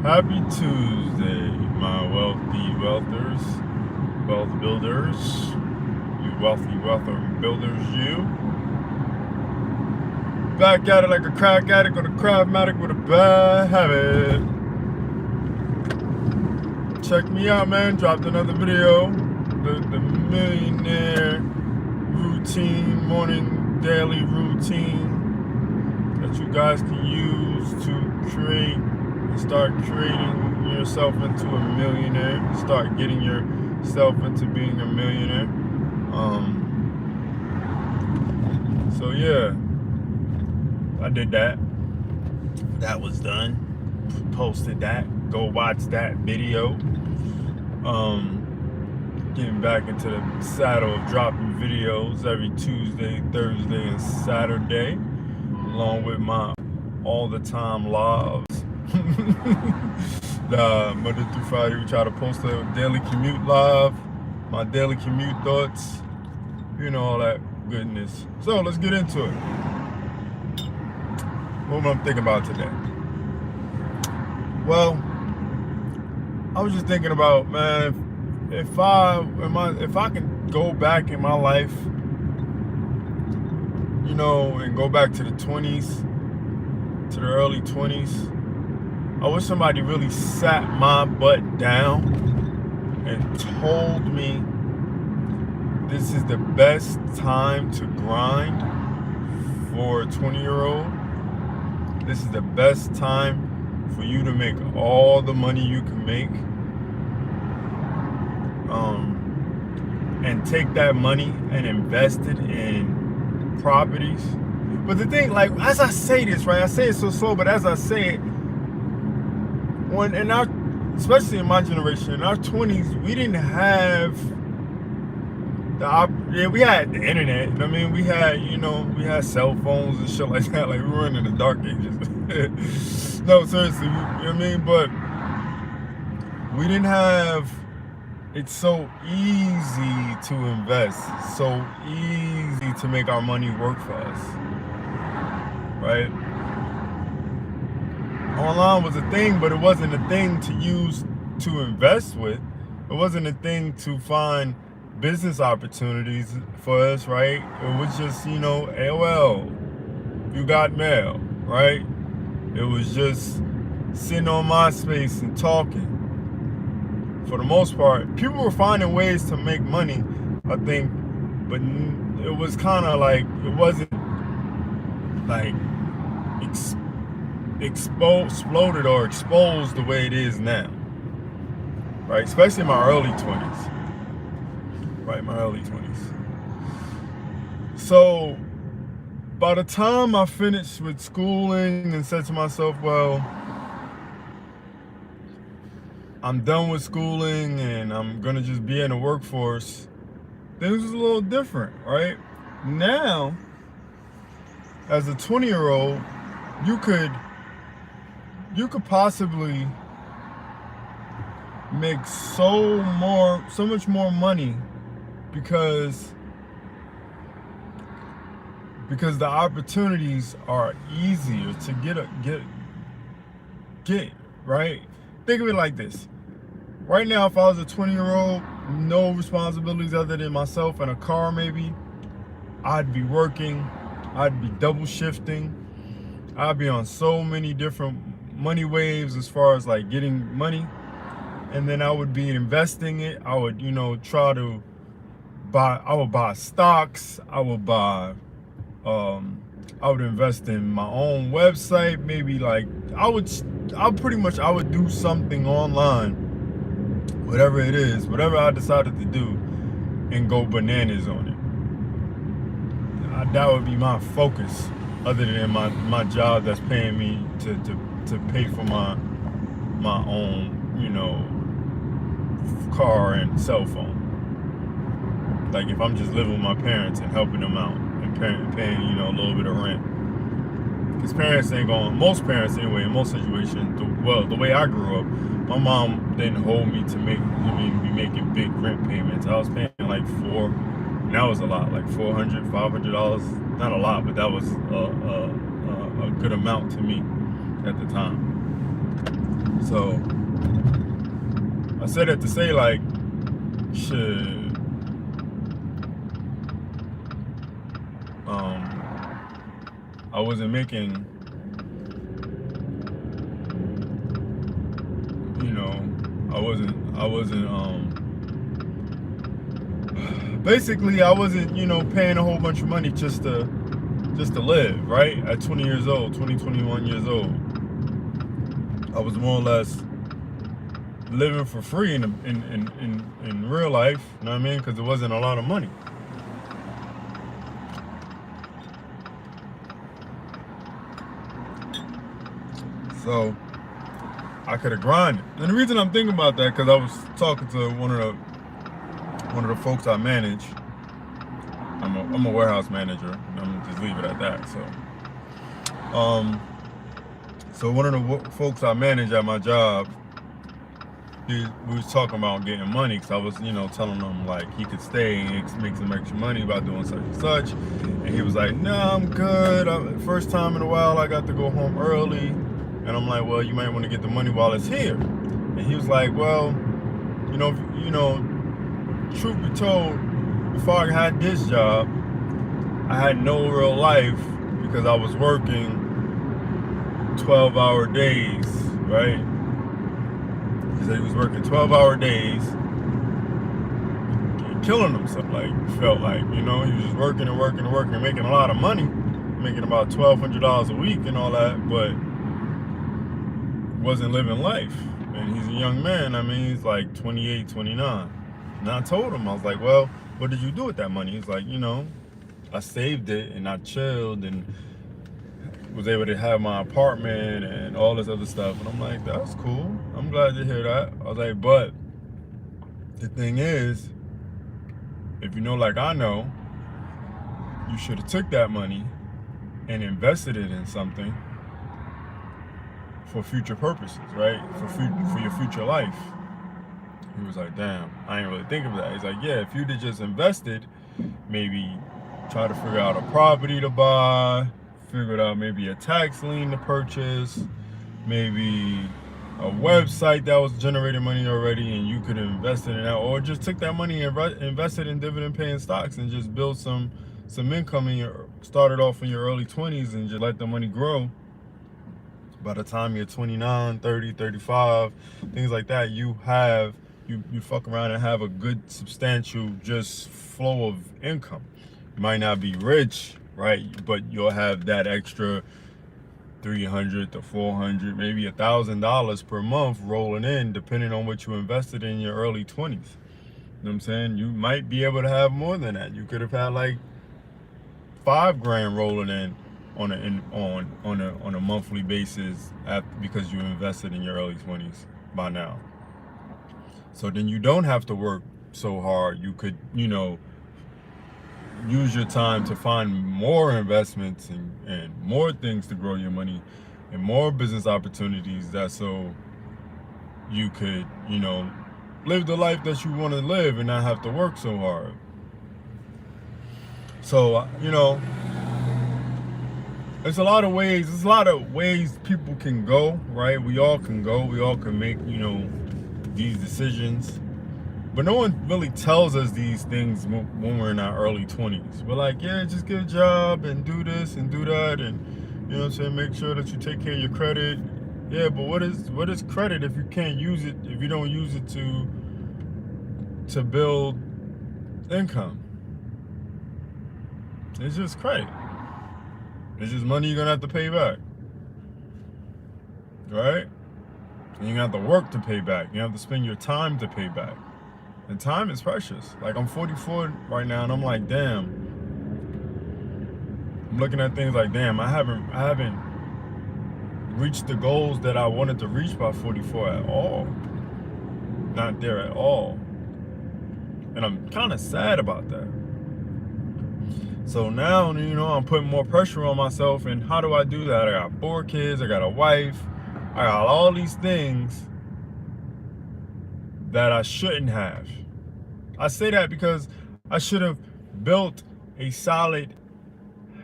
Happy Tuesday, my wealthy wealthers, wealth builders, you wealthy builders, you. Back at it like a crack addict or a craftmatic with a bad habit. Check me out, man. Dropped another video. The millionaire routine, morning daily routine that you guys can use to create and start creating yourself into a millionaire. Start getting yourself into being a millionaire. So yeah, I did that. That was done. Posted that. Go watch that video. Getting back into the saddle of dropping videos every Tuesday, Thursday, and Saturday, along with my all the time lives. Monday through Friday, we try to post a daily commute live, my daily commute thoughts, all that goodness. So let's get into it. What am I thinking about today? Well, I was just thinking about, man, if I can go back in my life, and go back to the 20s, to the early 20s, I wish somebody really sat my butt down and told me this is the best time to grind for a 20-year-old. This is the best time for you to make all the money you can make, and take that money and invest it in properties. But the thing, like, as I say this, right, I say it so slow, but as I say it, especially in my generation, in our 20s, we didn't have we had the internet. I mean, we had, we had cell phones and shit like that. Like, we were in the dark ages. No, seriously, but we didn't have, it's so easy to invest, so easy to make our money work for us, right? Online was a thing, but it wasn't a thing to use to invest with. It wasn't a thing to find business opportunities for us, right? It was just, AOL, you got mail, right? It was just sitting on MySpace and talking. For the most part, people were finding ways to make money, I think, but it was kind of like, it wasn't like exploded or exposed the way it is now, right? Especially in my early 20s, right? My early 20s. So by the time I finished with schooling and said to myself, well, I'm done with schooling and I'm gonna just be in the workforce, things was a little different, right? Now, as a 20-year-old, you could possibly make so much more money because the opportunities are easier to get, right? Think of it like this. Right now, if I was a 20-year-old, no responsibilities other than myself and a car maybe, I'd be working, I'd be double shifting, I'd be on so many different money waves as far as like getting money, and then I would be investing it. I would, try to I would buy stocks, I would invest in my own website, maybe like I would do something online, whatever it is, whatever I decided to do, and go bananas on it. That would be my focus, other than my job that's paying me to pay for my own, car and cell phone. Like if I'm just living with my parents and helping them out and paying, a little bit of rent. Because parents ain't going, most parents anyway, in most situations, the way I grew up, my mom didn't hold me to be making big rent payments. I was paying like and that was a lot, like $400, $500. Not a lot, but that was a good amount to me at the time. So I said that to say, like, shit, I wasn't making, you know, I wasn't, basically I wasn't, paying a whole bunch of money just to live, right? At 20 years old, 21 years old, I was more or less living for free in real life, you know what I mean? Because it wasn't a lot of money. So I could have grinded. And the reason I'm thinking about that, because I was talking to one of the folks I manage. I'm a warehouse manager. I'm gonna just leave it at that. So one of the folks I manage at my job, we was talking about getting money, because I was, telling him like he could stay and make some extra money by doing such and such. And he was like, "Nah, I'm good. First time in a while I got to go home early." And I'm like, "Well, you might want to get the money while it's here." And he was like, "Well, truth be told, before I had this job, I had no real life because I was working 12-hour days, right?" He said he was working 12-hour days, killing himself. Like, felt like, he was just working and working and working, making a lot of money, making about $1,200 a week and all that, but wasn't living life. And he's a young man. I mean, he's like 28, 29. And I told him, I was like, "Well, what did you do with that money?" He's like, "I saved it and I chilled and was able to have my apartment and all this other stuff." And I'm like, "That's cool. I'm glad to hear that." I was like, "But the thing is, if you know like I know, you should have took that money and invested it in something for future purposes, right? For your future life." He was like, "Damn, I ain't really think of that." He's like, "Yeah, if you'd have just invested, maybe try to figure out a property to buy, figured out maybe a tax lien to purchase, maybe a website that was generating money already, and you could invest in that, or just took that money and invested in dividend-paying stocks and just build some income started off in your early 20s and just let the money grow. By the time you're 29, 30, 35, things like that, you fuck around and have a good substantial just flow of income. You might not be rich, right? But you'll have that extra $300 to $400, maybe $1,000 per month rolling in, depending on what you invested in your early 20s. You know what I'm saying? You might be able to have more than that. You could have had like $5,000 rolling in on a monthly basis because you invested in your early 20s by now. So then you don't have to work so hard. You could, use your time to find more investments and more things to grow your money and more business opportunities, that so you could, live the life that you want to live and not have to work so hard. So, there's a lot of ways people can go, right? We all can go. We all can make, these decisions. But no one really tells us these things when we're in our early 20s. We're like, yeah, just get a job and do this and do that, and make sure that you take care of your credit. Yeah, but what is credit if you can't use it, if you don't use it to build income? It's just credit. It's just money you're gonna have to pay back. Right? And you have to work to pay back. You have to spend your time to pay back. And time is precious. Like, I'm 44 right now, and I'm like, damn. I'm looking at things like, damn, I haven't reached the goals that I wanted to reach by 44 at all. Not there at all. And I'm kind of sad about that. So now, I'm putting more pressure on myself. And how do I do that? I got 4 kids, I got a wife, I got all these things that I shouldn't have. I say that because I should have built a solid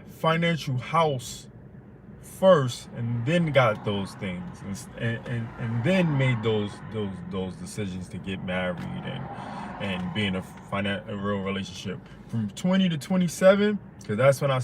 financial house first, and then got those things, and then made those decisions to get married and be in a real relationship. From 20 to 27, because that's when I